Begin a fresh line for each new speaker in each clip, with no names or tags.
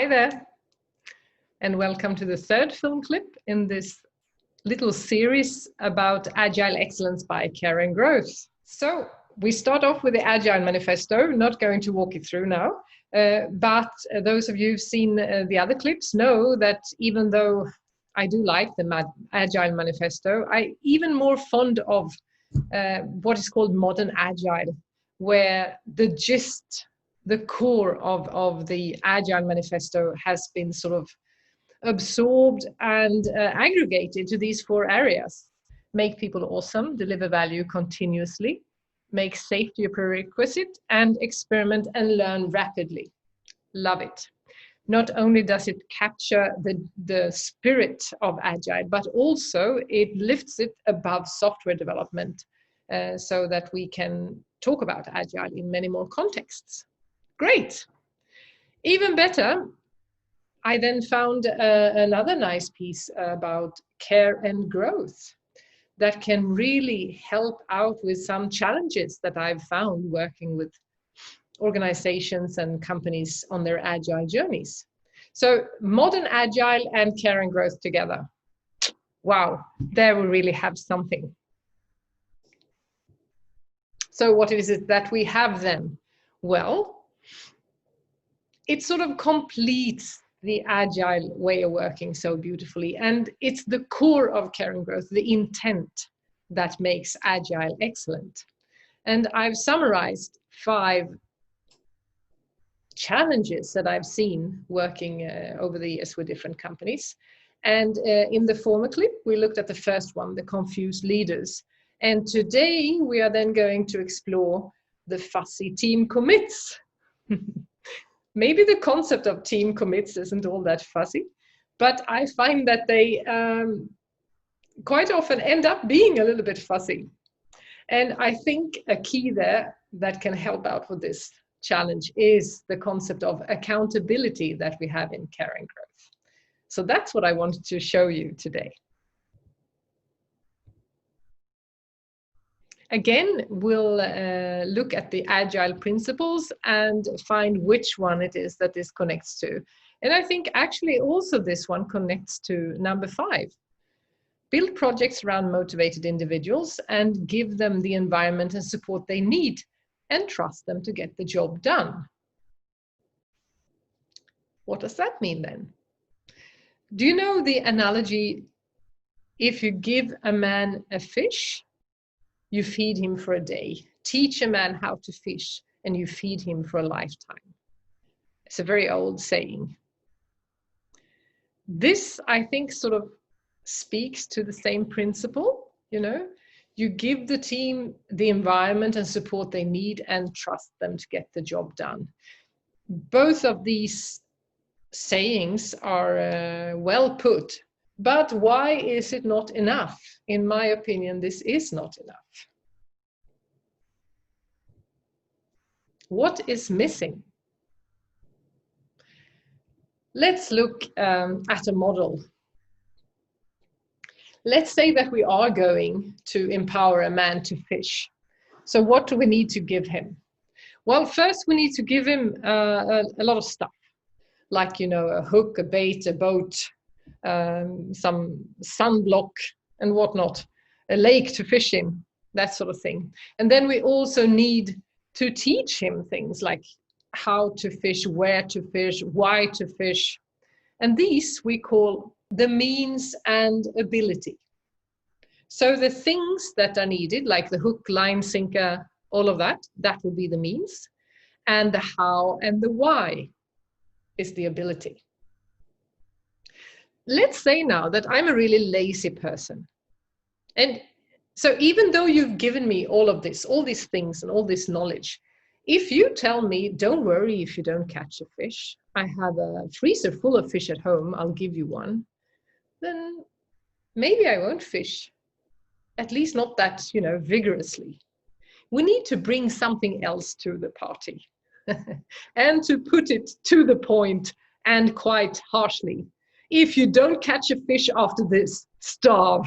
Hi there, and welcome to the third film clip in this little series about Agile Excellence by Care and Growth. So we start off with the Agile Manifesto, not going to walk you through now, but those of you who've seen the other clips know that even though I do like the Agile Manifesto, I'm even more fond of what is called modern Agile, where the gist, the core of the Agile Manifesto has been sort of absorbed and aggregated to these 4 areas. Make people awesome, deliver value continuously, make safety a prerequisite, and experiment and learn rapidly. Love it. Not only does it capture the spirit of Agile, but also it lifts it above software development so that we can talk about Agile in many more contexts. Great. Even better, I then found another nice piece about care and growth that can really help out with some challenges that I've found working with organizations and companies on their Agile journeys. So modern Agile and care and growth together. Wow, there we really have something. So what is it that we have then? Well, it sort of completes the Agile way of working so beautifully. And it's the core of care and growth, the intent that makes Agile excellent. And I've summarized 5 challenges that I've seen working over the years with different companies. And in the former clip, we looked at the first one, the confused leaders. And today we are then going to explore the fussy team commits. Maybe the concept of team commits isn't all that fuzzy, but I find that they quite often end up being a little bit fuzzy. And I think a key there that can help out with this challenge is the concept of accountability that we have in care and growth. So that's what I wanted to show you today. Again, we'll look at the Agile principles and find which one it is that this connects to. And I think actually also this one connects to number 5. Build projects around motivated individuals and give them the environment and support they need and trust them to get the job done. What does that mean then? Do you know the analogy, if you give a man a fish, you feed him for a day. Teach a man how to fish and you feed him for a lifetime. It's a very old saying. This, I think, sort of speaks to the same principle, you know. You give the team the environment and support they need and trust them to get the job done. Both of these sayings are well put, but why is it not enough? In my opinion, this is not enough. What is missing? Let's look at a model. Let's say that we are going to empower a man to fish. So what do we need to give him? Well, first we need to give him a lot of stuff, like, you know, a hook, a bait, a boat, some sunblock and whatnot, a lake to fish in, that sort of thing. And then we also need to teach him things like how to fish, where to fish, why to fish. And these we call the means and ability. So the things that are needed, like the hook, line, sinker, all of that, that would be the means. And the how and the why is the ability. Let's say now that I'm a really lazy person. And so even though you've given me all of this, all these things and all this knowledge, if you tell me, don't worry if you don't catch a fish, I have a freezer full of fish at home, I'll give you one, then maybe I won't fish, at least not that, you know, vigorously. We need to bring something else to the party and to put it to the point and quite harshly. If you don't catch a fish after this, starve.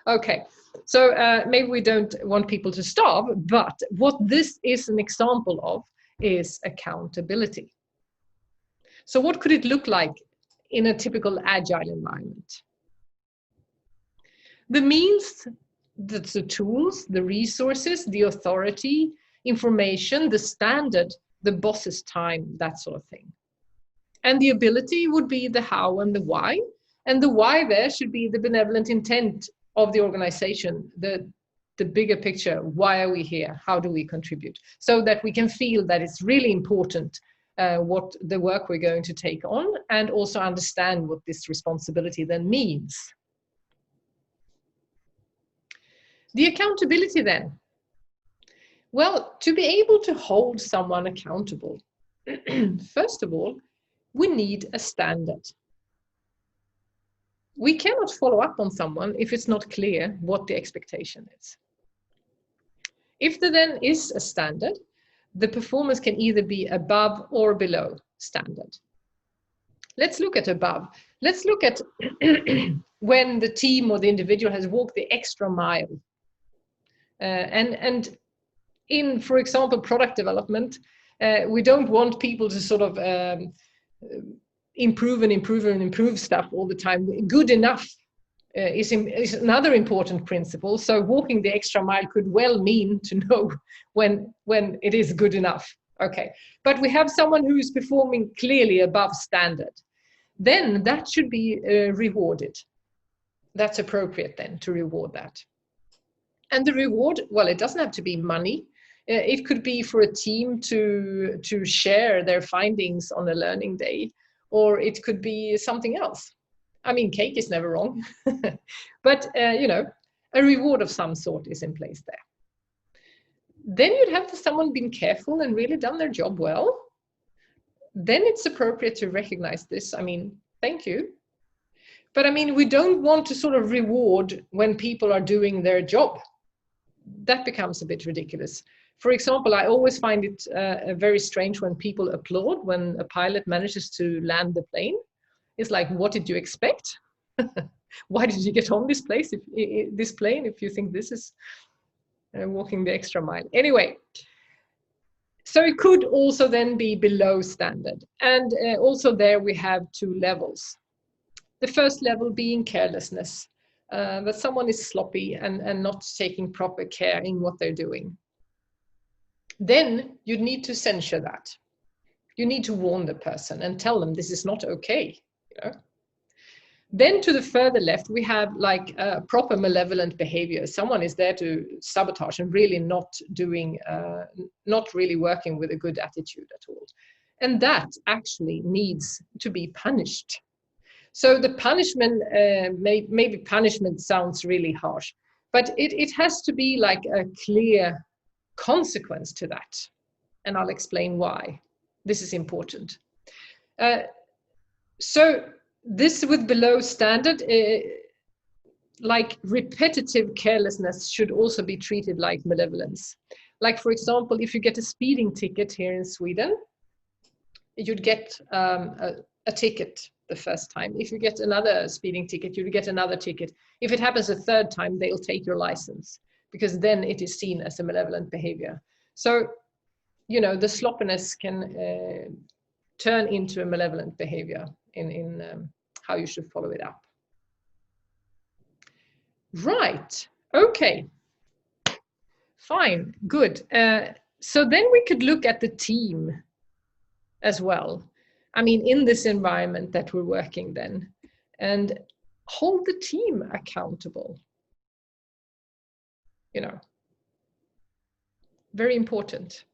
Okay, so maybe we don't want people to starve, but what this is an example of is accountability. So what could it look like in a typical agile environment? The means, that's the tools, the resources, the authority, information, the standard, the boss's time, that sort of thing. And the ability would be the how and the why. And the why there should be the benevolent intent of the organization, the bigger picture. Why are we here? How do we contribute? So that we can feel that it's really important what the work we're going to take on, and also understand what this responsibility then means. The accountability then. Well, to be able to hold someone accountable, first of all, we need a standard. We cannot follow up on someone if it's not clear what the expectation is. If there then is a standard, the performance can either be above or below standard. Let's look at above. Let's look at when the team or the individual has walked the extra mile. And in, for example, product development, we don't want people to sort of improve stuff all the time. Good enough is another important principle. So walking the extra mile could well mean to know when it is good enough. Okay, but we have someone who is performing clearly above standard. Then that should be rewarded. That's appropriate then to reward that. And the reward, well, it doesn't have to be money. It could be for a team to share their findings on a learning day, or it could be something else. I mean, cake is never wrong, but you know, a reward of some sort is in place there. Then you'd have someone been careful and really done their job well. Then it's appropriate to recognize this. I mean, thank you. But I mean, we don't want to sort of reward when people are doing their job. That becomes a bit ridiculous. For example, I always find it very strange when people applaud when a pilot manages to land the plane. It's like, what did you expect? Why did you get on this plane if you think this is walking the extra mile? Anyway, so it could also then be below standard. And also there we have two levels. The first level being carelessness, that someone is sloppy and not taking proper care in what they're doing. Then you need to censure that. You need to warn the person and tell them this is not okay. You know? Then to the further left, we have like proper malevolent behavior. Someone is there to sabotage and really not really working with a good attitude at all. And that actually needs to be punished. So the punishment, maybe punishment sounds really harsh, but it has to be like a clear consequence to that. And I'll explain why. This is important. So this with below standard, like repetitive carelessness should also be treated like malevolence. Like, for example, if you get a speeding ticket here in Sweden, you'd get a ticket the first time. If you get another speeding ticket, you'd get another ticket. If it happens a third time, they'll take your license, because then it is seen as a malevolent behavior. So, you know, the sloppiness can turn into a malevolent behavior in how you should follow it up. Right, okay, fine, good. So then we could look at the team as well. I mean, in this environment that we're working then, and hold the team accountable. You know, very important.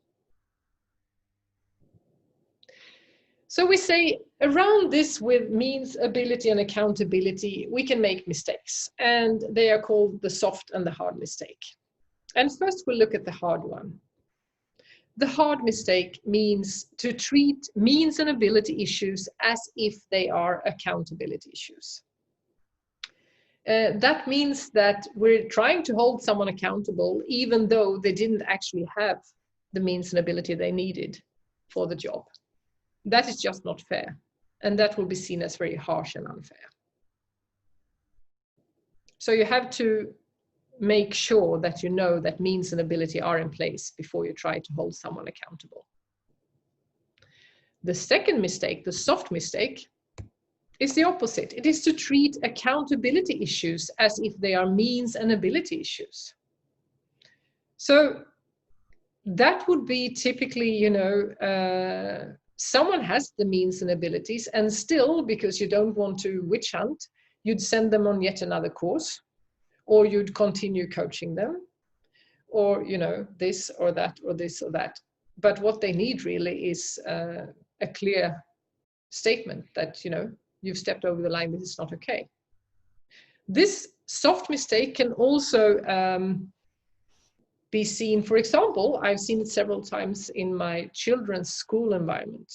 So we say around this with means, ability, and accountability, we can make mistakes, and they are called the soft and the hard mistake. And first we'll look at the hard one. The hard mistake means to treat means and ability issues as if they are accountability issues. That means that we're trying to hold someone accountable even though they didn't actually have the means and ability they needed for the job. That is just not fair, and that will be seen as very harsh and unfair. So you have to make sure that you know that means and ability are in place before you try to hold someone accountable. The second mistake, the soft mistake, is the opposite. It is to treat accountability issues as if they are means and ability issues. So that would be typically, you know, someone has the means and abilities, and still, because you don't want to witch hunt, you'd send them on yet another course, or you'd continue coaching them, or, you know, this or that, or this or that. But what they need really is a clear statement that, you know, you've stepped over the line, this is not okay. This soft mistake can also be seen, for example, I've seen it several times in my children's school environment.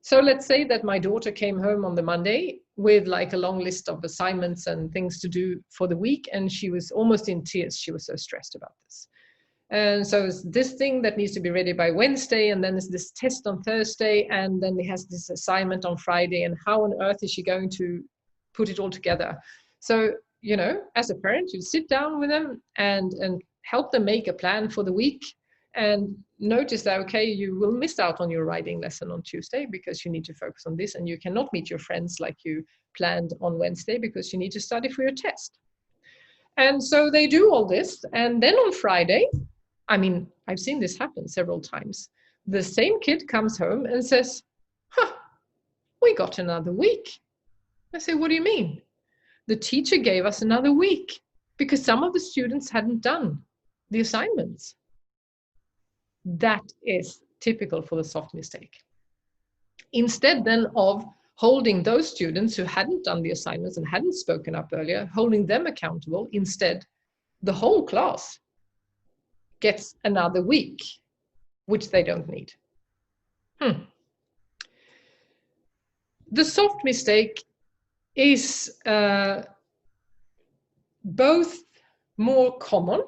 So let's say that my daughter came home on the Monday with like a long list of assignments and things to do for the week, and she was almost in tears. She was so stressed about this. And so it's this thing that needs to be ready by Wednesday, and then there's this test on Thursday, and then it has this assignment on Friday, and how on earth is she going to put it all together? So, you know, as a parent, you sit down with them and help them make a plan for the week, and notice that, okay, you will miss out on your writing lesson on Tuesday because you need to focus on this, and you cannot meet your friends like you planned on Wednesday because you need to study for your test. And so they do all this, and then on Friday, I mean, I've seen this happen several times. The same kid comes home and says, huh, we got another week. I say, what do you mean? The teacher gave us another week because some of the students hadn't done the assignments. That is typical for the soft mistake. Instead then of holding those students who hadn't done the assignments and hadn't spoken up earlier, holding them accountable, instead, the whole class gets another week, which they don't need. The soft mistake is both more common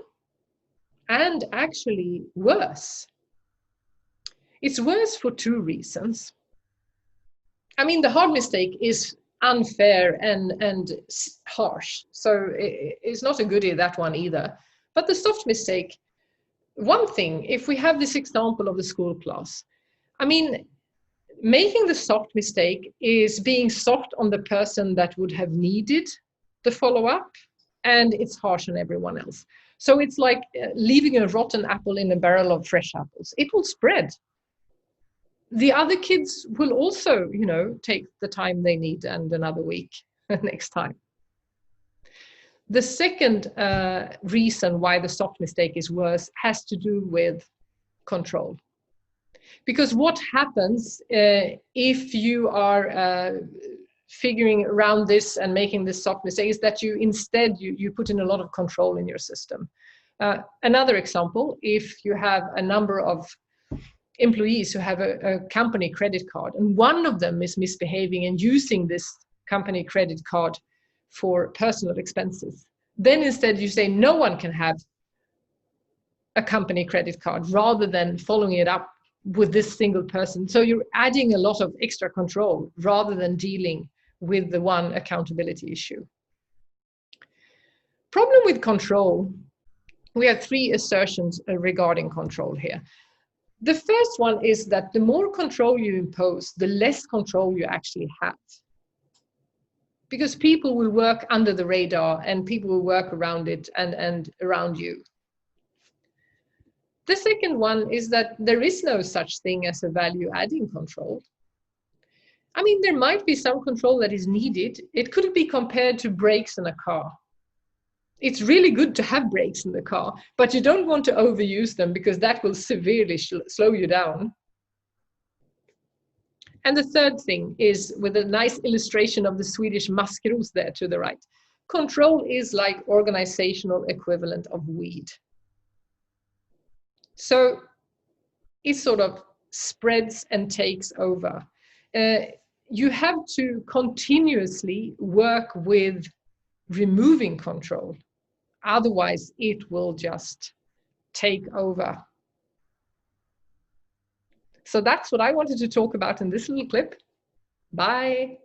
and actually worse. It's worse for two reasons. I mean, the hard mistake is unfair and harsh, so it's not a goodie, that one either. But the soft mistake, one thing, if we have this example of the school class, I mean, making the soft mistake is being soft on the person that would have needed the follow-up, and it's harsh on everyone else. So it's like leaving a rotten apple in a barrel of fresh apples. It will spread. The other kids will also, you know, take the time they need and another week next time. The second reason why the soft mistake is worse has to do with control. Because what happens if you are figuring around this and making this soft mistake is that you instead, you put in a lot of control in your system. Another example, if you have a number of employees who have a company credit card, and one of them is misbehaving and using this company credit card for personal expenses, then instead you say no one can have a company credit card, rather than following it up with this single person. So you're adding a lot of extra control rather than dealing with the one accountability issue. Problem with control, we have three assertions regarding control here. The first one is that the more control you impose, the less control you actually have. Because people will work under the radar and people will work around it and around you. The second one is that there is no such thing as a value-adding control. I mean, there might be some control that is needed. It could be compared to brakes in a car. It's really good to have brakes in the car, but you don't want to overuse them because that will severely slow you down. And the third thing is, with a nice illustration of the Swedish maskros there to the right, control is like organizational equivalent of weed. So it sort of spreads and takes over. You have to continuously work with removing control. Otherwise, it will just take over. So that's what I wanted to talk about in this little clip. Bye.